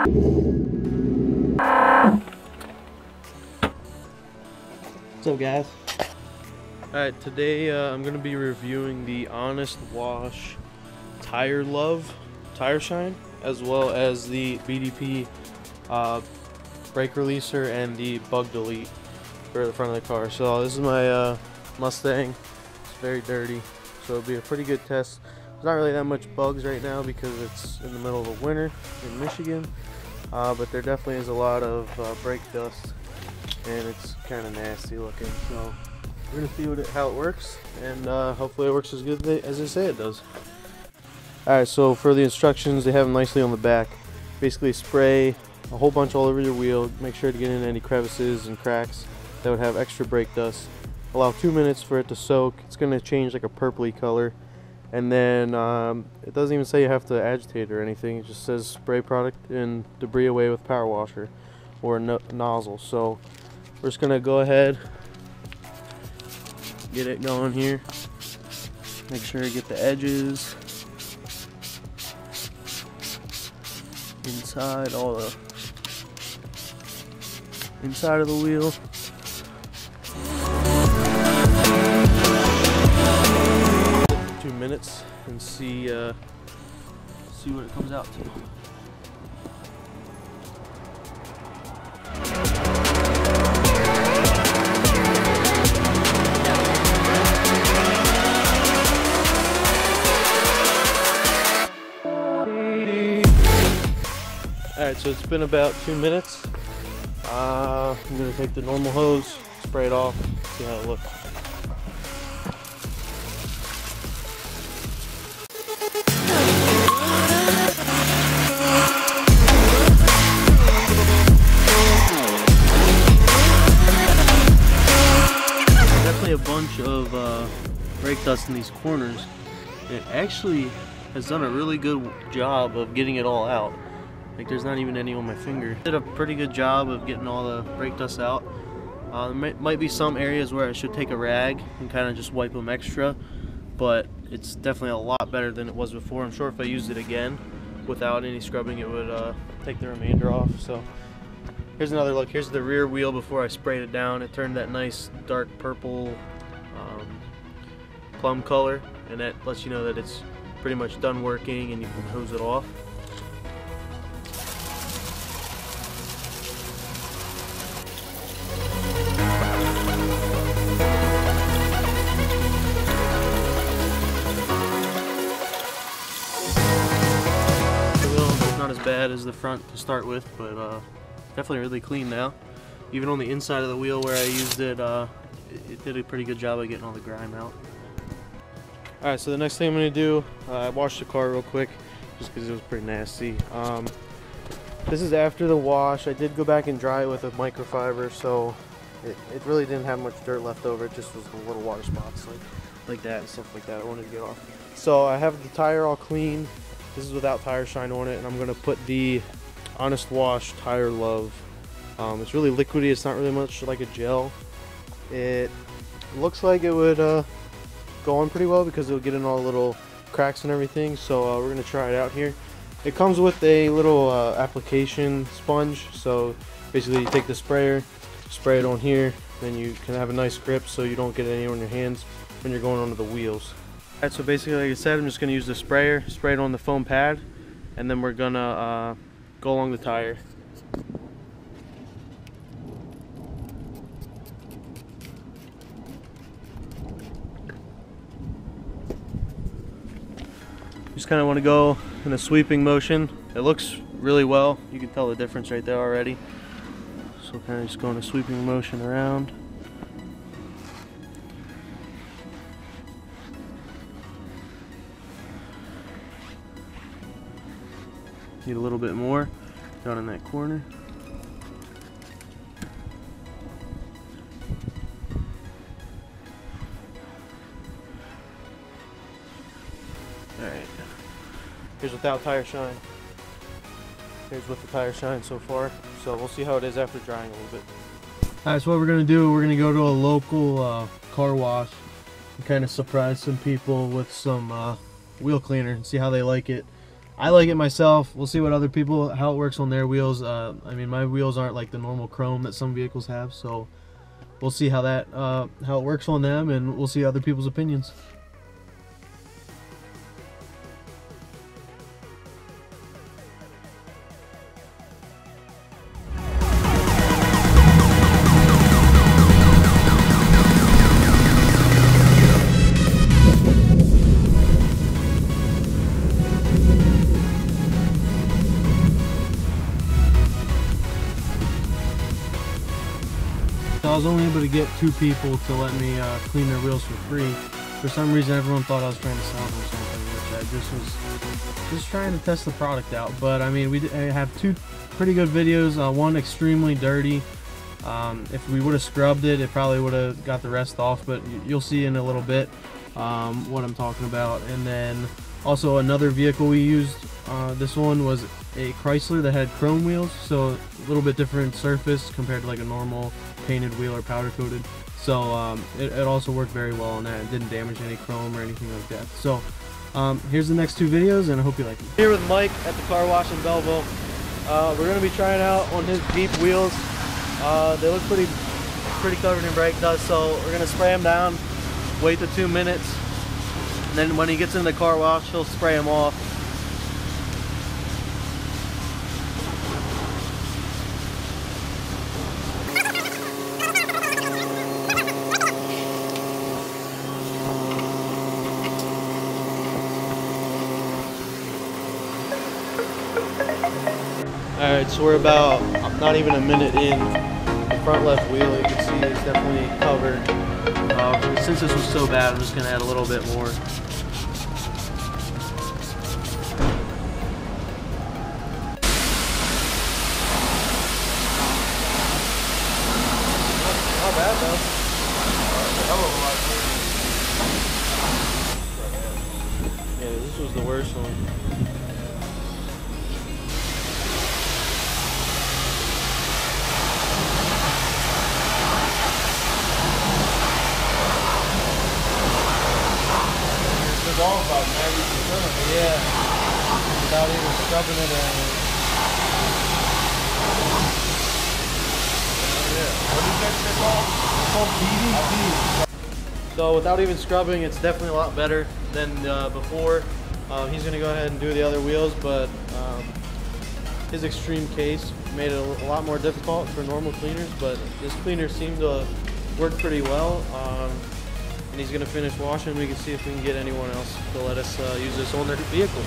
What's up, guys? Alright, today I'm going to be reviewing the Honest Wash Tire Love Tire Shine, as well as the BDP brake releaser and the bug delete for the front of the car. So this is my Mustang. It's very dirty, so it'll be a pretty good test. There's not really that much bugs right now because it's in the middle of the winter in Michigan, but there definitely is a lot of brake dust, and it's kind of nasty looking. So we're gonna see how it works, and hopefully it works as good as they say it does. Alright, so for the instructions, they have them nicely on the back. Basically spray a whole bunch all over your wheel. Make sure to get in any crevices and cracks that would have extra brake dust. Allow 2 minutes for it to soak. It's going to change like a purpley color. And then it doesn't even say you have to agitate or anything. It just says spray product and debris away with power washer or nozzle. So we're just going to go ahead, get it going here. Make sure you get the edges inside, all the inside of the wheel. For 2 minutes and see what it comes out to. Alright, so it's been about 2 minutes. I'm going to take the normal hose, spray it off, see how it looks. Definitely a bunch of brake dust in these corners. It actually has done a really good job of getting it all out. Like, there's not even any on my finger. Did a pretty good job of getting all the brake dust out. There might be some areas where I should take a rag and kind of just wipe them extra, but it's definitely a lot better than it was before. I'm sure if I used it again without any scrubbing, it would take the remainder off. So here's another look. Here's the rear wheel before I sprayed it down. It turned that nice dark purple plum color, and that lets you know that it's pretty much done working and you can hose it off. Not as bad as the front to start with, but definitely really clean now. Even on the inside of the wheel where I used it, it did a pretty good job of getting all the grime out. Alright, so the next thing I'm going to do, I washed the car real quick just because it was pretty nasty. This is after the wash. I did go back and dry it with a microfiber, so it really didn't have much dirt left over. It just was the little water spots like that and stuff like that I wanted to get off. So I have the tire all clean. This is without tire shine on it, and I'm going to put the Honest Wash Tire Love. It's really liquidy. It's not really much like a gel. It looks like it would go on pretty well because it'll get in all the little cracks and everything. So we're going to try it out here. It comes with a little application sponge. So basically you take the sprayer, spray it on here, then you can have a nice grip so you don't get any on your hands when you're going onto the wheels. Alright, so basically, like I said, I'm just going to use the sprayer, spray it on the foam pad, and then we're going to go along the tire. Just kind of want to go in a sweeping motion. It looks really well. You can tell the difference right there already. So kind of just go in a sweeping motion around. Need a little bit more down in that corner. Alright, here's without tire shine. Here's with the tire shine so far. So we'll see how it is after drying a little bit. Alright, so what we're going to do, we're going to go to a local car wash and kind of surprise some people with some wheel cleaner and see how they like it. I like it myself. We'll see what other people, how it works on their wheels. I mean, my wheels aren't like the normal chrome that some vehicles have, so we'll see how it works on them, and we'll see other people's opinions. So I was only able to get 2 people to let me clean their wheels for free. For some reason, everyone thought I was trying to sell them something, which I just was just trying to test the product out. But I mean, I have 2 pretty good videos. One extremely dirty. If we would have scrubbed it, it probably would have got the rest off. But you'll see in a little bit what I'm talking about. And then also another vehicle we used. This one was a Chrysler that had chrome wheels, so a little bit different surface compared to like a normal painted wheel or powder coated. So it also worked very well on that. It didn't damage any chrome or anything like that. So here's the next 2 videos, and I hope you like them. Here with Mike at the car wash in Belleville. We're going to be trying out on his Jeep wheels. They look pretty covered in brake dust, so we're going to spray them down, wait the 2 minutes, and then when he gets in the car wash, he'll spray them off. Alright, so we're about not even a minute in. The front left wheel, you can see, is definitely covered. Since this was so bad, I'm just going to add a little bit more. Not bad though. Yeah, this was the worst one. All about 90%. Yeah, without even scrubbing it or anything. Yeah. What is that called? It's called PVC. So without even scrubbing, it's definitely a lot better than before. He's going to go ahead and do the other wheels, but his extreme case made it a lot more difficult for normal cleaners, but this cleaner seemed to work pretty well. And he's going to finish washing. We can see if we can get anyone else to let us use this on their vehicles.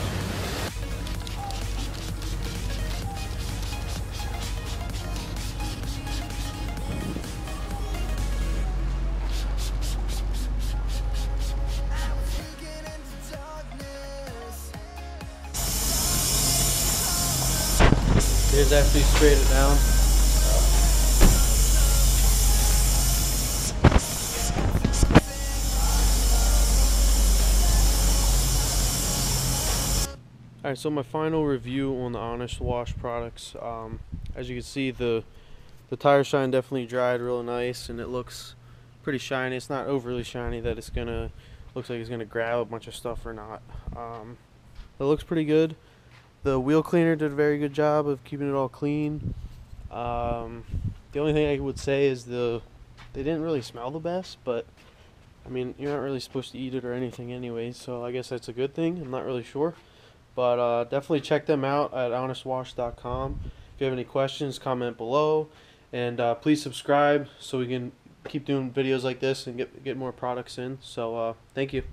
Here's after he sprayed it down. Alright, so my final review on the Honest Wash products. As you can see, the tire shine definitely dried real nice, and it looks pretty shiny. It's not overly shiny that it's looks like it's gonna grab a bunch of stuff or not. It looks pretty good. The wheel cleaner did a very good job of keeping it all clean. The only thing I would say is they didn't really smell the best, but I mean, you're not really supposed to eat it or anything anyway, so I guess that's a good thing. I'm not really sure. But definitely check them out at honestwash.com. If you have any questions, comment below. And please subscribe so we can keep doing videos like this and get more products in. So thank you.